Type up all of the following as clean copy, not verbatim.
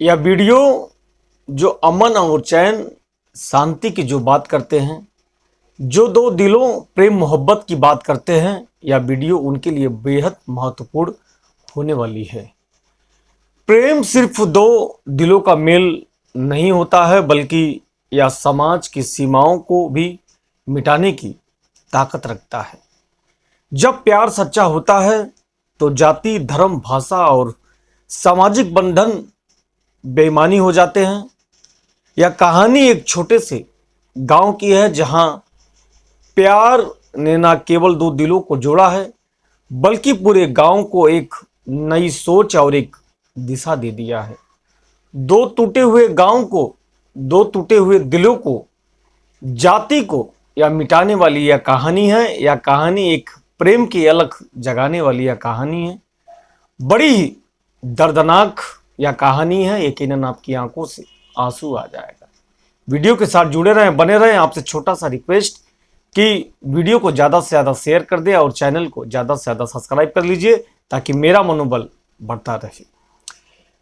यह वीडियो जो अमन और चैन शांति की जो बात करते हैं, जो दो दिलों प्रेम मोहब्बत की बात करते हैं, यह वीडियो उनके लिए बेहद महत्वपूर्ण होने वाली है। प्रेम सिर्फ दो दिलों का मेल नहीं होता है, बल्कि यह समाज की सीमाओं को भी मिटाने की ताकत रखता है। जब प्यार सच्चा होता है तो जाति, धर्म, भाषा और सामाजिक बंधन बेईमानी हो जाते हैं। यह कहानी एक छोटे से गांव की है, जहां प्यार ने न केवल दो दिलों को जोड़ा है, बल्कि पूरे गांव को एक नई सोच और एक दिशा दे दिया है। दो टूटे हुए गांव को, दो टूटे हुए दिलों को, जाति को या मिटाने वाली यह कहानी है। यह कहानी एक प्रेम की अलख जगाने वाली यह कहानी है। बड़ी ही दर्दनाक यह कहानी है। यकीनन आपकी आंखों से आंसू आ जाएगा। वीडियो के साथ जुड़े रहें, बने रहें। आपसे छोटा सा रिक्वेस्ट कि वीडियो को ज़्यादा से ज़्यादा शेयर कर दें और चैनल को ज़्यादा से ज़्यादा सब्सक्राइब कर लीजिए, ताकि मेरा मनोबल बढ़ता रहे।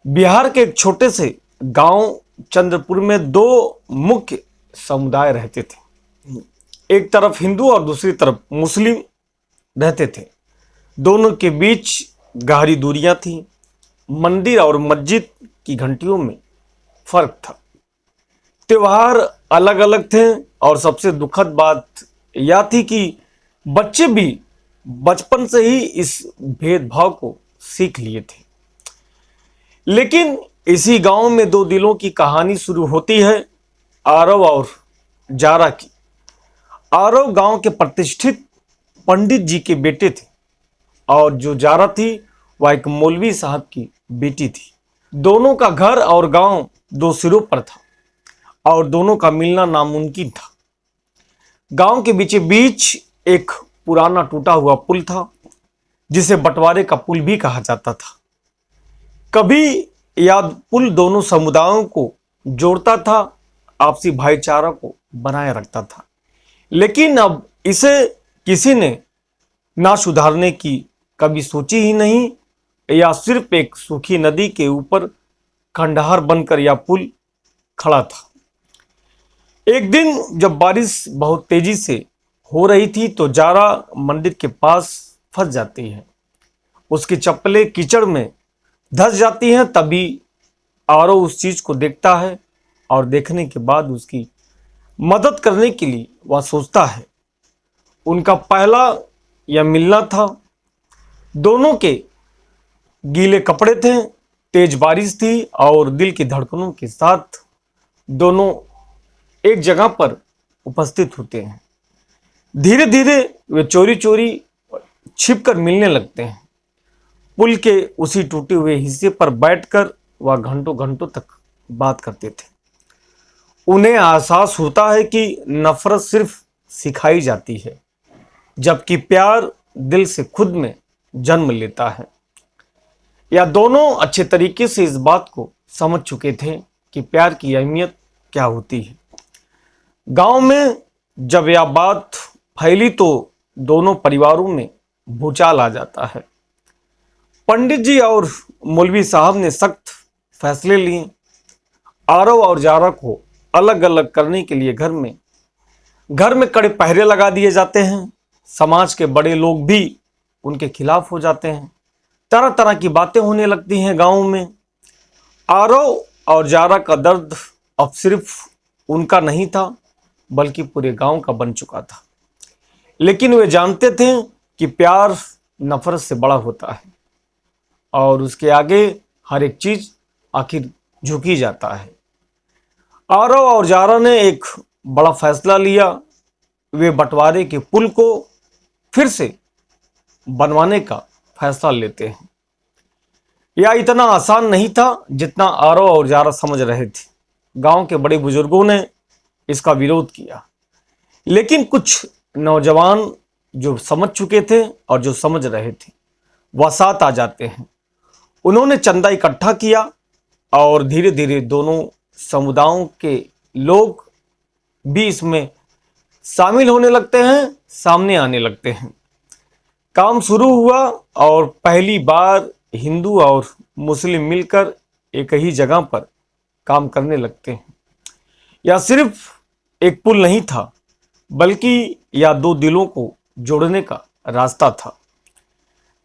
बिहार के एक छोटे से गांव चंद्रपुर में दो मुख्य समुदाय रहते थे। एक तरफ हिंदू और दूसरी तरफ मुस्लिम रहते थे। दोनों के बीच गहरी दूरियां थी। मंदिर और मस्जिद की घंटियों में फर्क था। त्योहार अलग अलग थे और सबसे दुखद बात यह थी कि बच्चे भी बचपन से ही इस भेदभाव को सीख लिए थे। लेकिन इसी गांव में दो दिलों की कहानी शुरू होती है, आरव और जारा की। आरव गांव के प्रतिष्ठित पंडित जी के बेटे थे और जो जारा थी वह एक मौलवी साहब की बेटी थी। दोनों का घर और गांव दो सिरों पर था और दोनों का मिलना नामुमकिन था। गांव के बीचे बीच एक पुराना टूटा हुआ पुल था, जिसे बंटवारे का पुल भी कहा जाता था। कभी यह पुल दोनों समुदायों को जोड़ता था, आपसी भाईचारा को बनाए रखता था। लेकिन अब इसे किसी ने ना सुधारने की कभी सोची ही नहीं। या सिर्फ एक सूखी नदी के ऊपर खंडहर बनकर यह पुल खड़ा था। एक दिन जब बारिश बहुत तेजी से हो रही थी तो जारा मंदिर के पास फंस जाती है। उसकी चप्पलें कीचड़ में धंस जाती हैं। तभी आरव उस चीज को देखता है और देखने के बाद उसकी मदद करने के लिए वह सोचता है। उनका पहला यह मिलना था। दोनों के गीले कपड़े थे, तेज बारिश थी और दिल की धड़कनों के साथ दोनों एक जगह पर उपस्थित होते हैं। धीरे धीरे वे चोरी चोरी छिपकर मिलने लगते हैं। पुल के उसी टूटे हुए हिस्से पर बैठकर वह घंटों घंटों तक बात करते थे। उन्हें एहसास होता है कि नफरत सिर्फ सिखाई जाती है, जबकि प्यार दिल से खुद में जन्म लेता है। यह दोनों अच्छे तरीके से इस बात को समझ चुके थे कि प्यार की अहमियत क्या होती है। गांव में जब यह बात फैली तो दोनों परिवारों में भूचाल आ जाता है। पंडित जी और मौलवी साहब ने सख्त फैसले लिए। आरव और जारा को अलग अलग करने के लिए घर में कड़े पहरे लगा दिए जाते हैं। समाज के बड़े लोग भी उनके खिलाफ हो जाते हैं। तरह तरह की बातें होने लगती हैं गांव में। आरव और जारा का दर्द अब सिर्फ उनका नहीं था, बल्कि पूरे गांव का बन चुका था। लेकिन वे जानते थे कि प्यार नफरत से बड़ा होता है और उसके आगे हर एक चीज आखिर झुकी जाता है। आरव और जारा ने एक बड़ा फैसला लिया। वे बंटवारे के पुल को फिर से बनवाने का फैसला लेते हैं। यह इतना आसान नहीं था जितना आरव और जारा समझ रहे थे। गांव के बड़े बुजुर्गों ने इसका विरोध किया, लेकिन कुछ नौजवान जो समझ चुके थे और जो समझ रहे थे वह साथ आ जाते हैं। उन्होंने चंदा इकट्ठा किया और धीरे धीरे दोनों समुदायों के लोग भी इसमें शामिल होने लगते हैं, सामने आने लगते हैं। काम शुरू हुआ और पहली बार हिंदू और मुस्लिम मिलकर एक ही जगह पर काम करने लगते हैं। यह सिर्फ एक पुल नहीं था, बल्कि यह दो दिलों को जोड़ने का रास्ता था।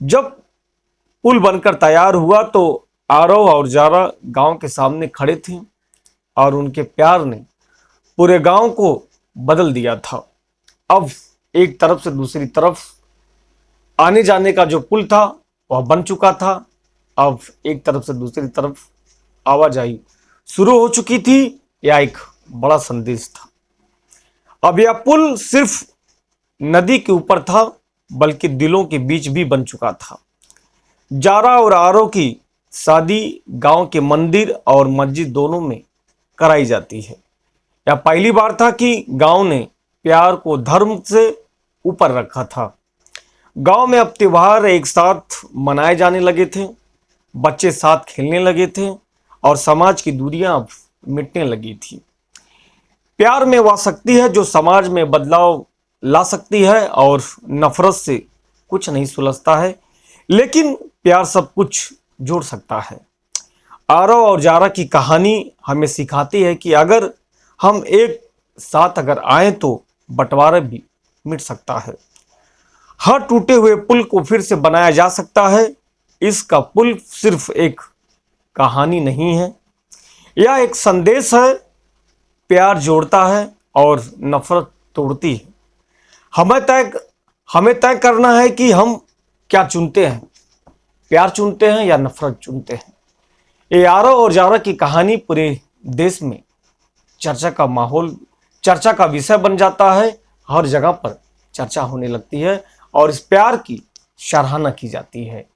जब पुल बनकर तैयार हुआ तो आरव और जारा गांव के सामने खड़े थे और उनके प्यार ने पूरे गांव को बदल दिया था। अब एक तरफ से दूसरी तरफ आने जाने का जो पुल था वह बन चुका था। अब एक तरफ से दूसरी तरफ आवाजाही शुरू हो चुकी थी। यह एक बड़ा संदेश था। अब यह पुल सिर्फ नदी के ऊपर था, बल्कि दिलों के बीच भी बन चुका था। जारा और आरव की शादी गांव के मंदिर और मस्जिद दोनों में कराई जाती है। यह पहली बार था कि गांव ने प्यार को धर्म से ऊपर रखा था। गांव में अब त्योहार एक साथ मनाए जाने लगे थे, बच्चे साथ खेलने लगे थे और समाज की दूरियां अब मिटने लगी थी। प्यार में वह शक्ति है जो समाज में बदलाव ला सकती है और नफरत से कुछ नहीं सुलझता है, लेकिन प्यार सब कुछ जोड़ सकता है। आरव और जारा की कहानी हमें सिखाती है कि अगर हम एक साथ अगर आए तो बंटवारा भी मिट सकता है। हर टूटे हुए पुल को फिर से बनाया जा सकता है। इसका पुल सिर्फ एक कहानी नहीं है, यह एक संदेश है। प्यार जोड़ता है और नफरत तोड़ती है। हमें तय करना है कि हम क्या चुनते हैं, प्यार चुनते हैं या नफरत चुनते हैं। ये आरव और जारा की कहानी पूरे देश में चर्चा का विषय बन जाता है। हर जगह पर चर्चा होने लगती है और इस प्यार की सराहना की जाती है।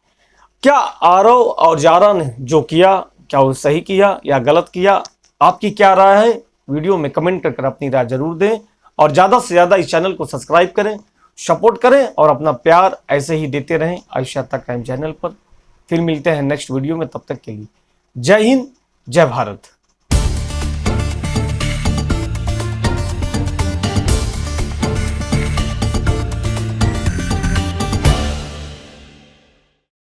क्या आरव और जारा ने जो किया, क्या वो सही किया या गलत किया? आपकी क्या राय है? वीडियो में कमेंट कर अपनी राय जरूर दें और ज़्यादा से ज़्यादा इस चैनल को सब्सक्राइब करें, सपोर्ट करें और अपना प्यार ऐसे ही देते रहें आयुष्याता क्राइम चैनल पर। फिर मिलते हैं नेक्स्ट वीडियो में, तब तक के लिए जय हिंद, जय भारत।